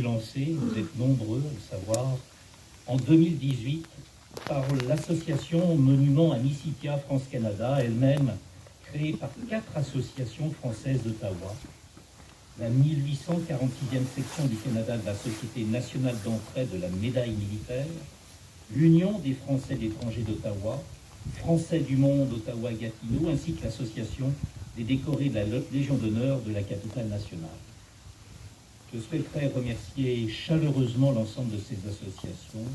Lancé, vous êtes nombreux à le savoir, en 2018 par l'association Monument Amicitia France-Canada, elle-même créée par 4 associations françaises d'Ottawa, la 1846e section du Canada de la Société nationale d'entraide de la médaille militaire, l'Union des Français d'étrangers d'Ottawa, Français du monde Ottawa-Gatineau, ainsi que l'association des décorés de la Légion d'honneur de la capitale nationale. Je souhaiterais remercier chaleureusement l'ensemble de ces associations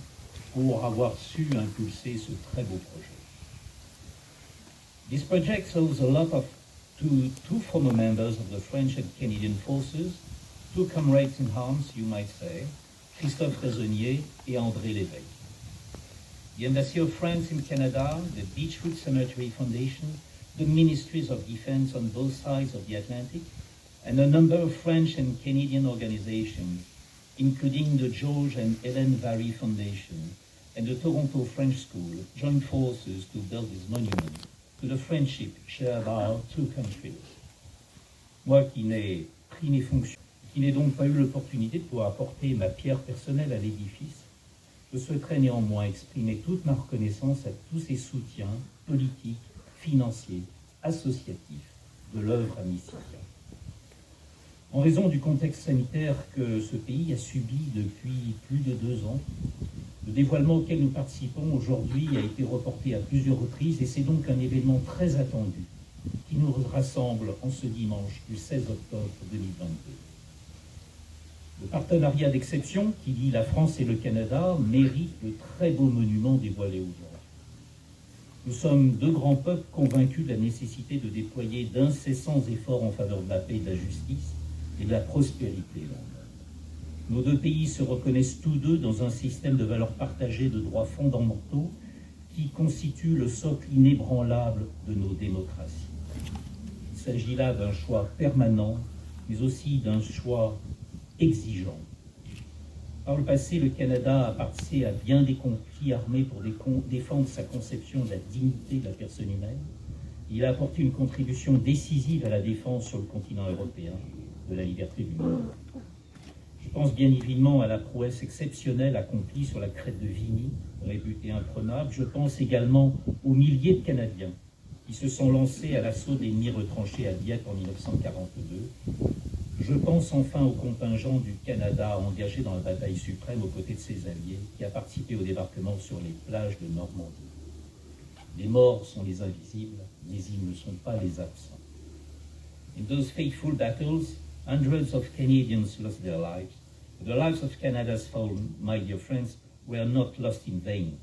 pour avoir su impulser ce très beau projet. This project owes a lot to two former members of the French and Canadian forces, two comrades in arms, you might say, Christophe Raisonnier et André Lévesque. The Embassy of France in Canada, the Beechwood Cemetery Foundation, the Ministries of Defense on both sides of the Atlantic, and a number of French and Canadian organizations, including the George and Helen Vary Foundation and the Toronto French School, joined forces to build this monument to the friendship shared by our two countries. Moi qui n'ai pris mes fonctions, qui n'ai donc pas eu l'opportunité de pouvoir apporter ma pierre personnelle à l'édifice, je souhaiterais néanmoins exprimer toute ma reconnaissance à tous ces soutiens politiques, financiers, associatifs de l'œuvre Amicitia. En raison du contexte sanitaire que ce pays a subi depuis plus de 2 ans, le dévoilement auquel nous participons aujourd'hui a été reporté à plusieurs reprises et c'est donc un événement très attendu qui nous rassemble en ce dimanche du 16 octobre 2022. Le partenariat d'exception qui lie la France et le Canada mérite le très beau monument dévoilé aujourd'hui. Nous sommes 2 grands peuples convaincus de la nécessité de déployer d'incessants efforts en faveur de la paix et de la justice et de la prospérité mondiale. Nos 2 pays se reconnaissent tous 2 dans un système de valeurs partagées de droits fondamentaux qui constitue le socle inébranlable de nos démocraties. Il s'agit là d'un choix permanent, mais aussi d'un choix exigeant. Par le passé, le Canada a participé à bien des conflits armés pour défendre sa conception de la dignité de la personne humaine. Il a apporté une contribution décisive à la défense sur le continent européen de la liberté du monde. Je pense bien évidemment à la prouesse exceptionnelle accomplie sur la crête de Vimy, réputée imprenable. Je pense également aux milliers de Canadiens qui se sont lancés à l'assaut d'ennemis retranchés à Dieppe en 1942. Je pense enfin au contingent du Canada engagé dans la bataille suprême aux côtés de ses alliés, qui a participé au débarquement sur les plages de Normandie. Les morts sont les invisibles, mais ils ne sont pas les absents. In those fateful battles, hundreds of Canadians lost their lives. But the lives of Canada's fallen, my dear friends, were not lost in vain.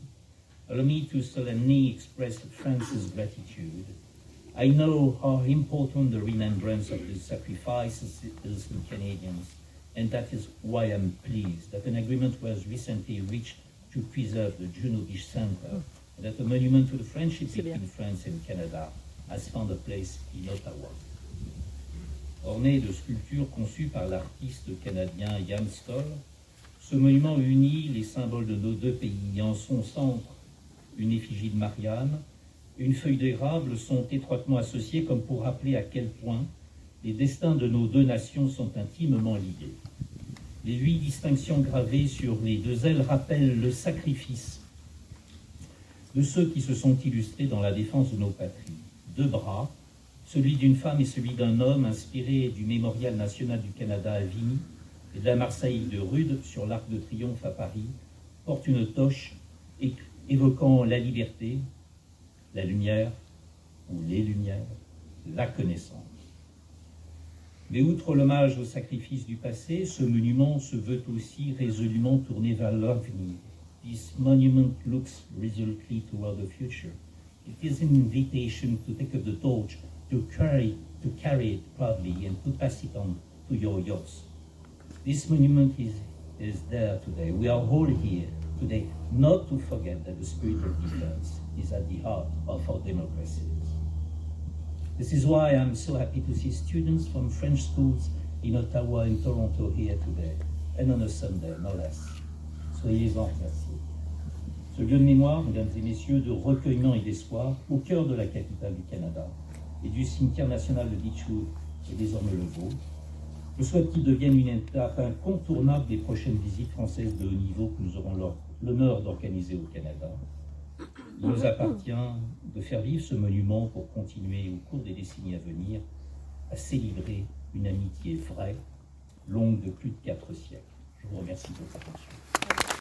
Allow me to solemnly express France's gratitude. I know how important the remembrance of the sacrifices is in Canadians, and that is why I'm pleased that an agreement was recently reached to preserve the Juno Beach Center, and that a monument to the friendship between France and Canada has found a place in Ottawa. Orné de sculptures conçues par l'artiste canadien Jan Stoll, ce monument unit les symboles de nos 2 pays. En son centre, une effigie de Marianne, une feuille d'érable sont étroitement associées comme pour rappeler à quel point les destins de nos 2 nations sont intimement liés. Les 8 distinctions gravées sur les 2 ailes rappellent le sacrifice de ceux qui se sont illustrés dans la défense de nos patries. 2 bras, celui d'une femme et celui d'un homme, inspirés du Mémorial national du Canada à Vimy et de la Marseillaise de Rude sur l'Arc de Triomphe à Paris, portent une toche évoquant la liberté, la lumière, ou les lumières, la connaissance. Mais outre l'hommage au sacrifice du passé, ce monument se veut aussi résolument tourné vers l'avenir. This monument looks resolutely toward the future. It is an invitation to take up the torch, to carry it proudly and to pass it on to your youth. This monument is there today. We are all here today, not to forget that the spirit of defense is at the heart of our democracies. This is why I'm so happy to see students from French schools in Ottawa and Toronto here today, and on a Sunday, no less. Soyez-en remerciés. Ce lieu de mémoire, mesdames et messieurs, de recueillement et d'espoir, au cœur de la capitale du Canada et du cimetière national de Beechwood est désormais le vôtre. Je souhaite qu'il devienne une étape incontournable des prochaines visites françaises de haut niveau que nous aurons l'honneur d'organiser au Canada. Il nous appartient de faire vivre ce monument pour continuer au cours des décennies à venir à célébrer une amitié vraie, longue de plus de 4 siècles. Je vous remercie de votre attention.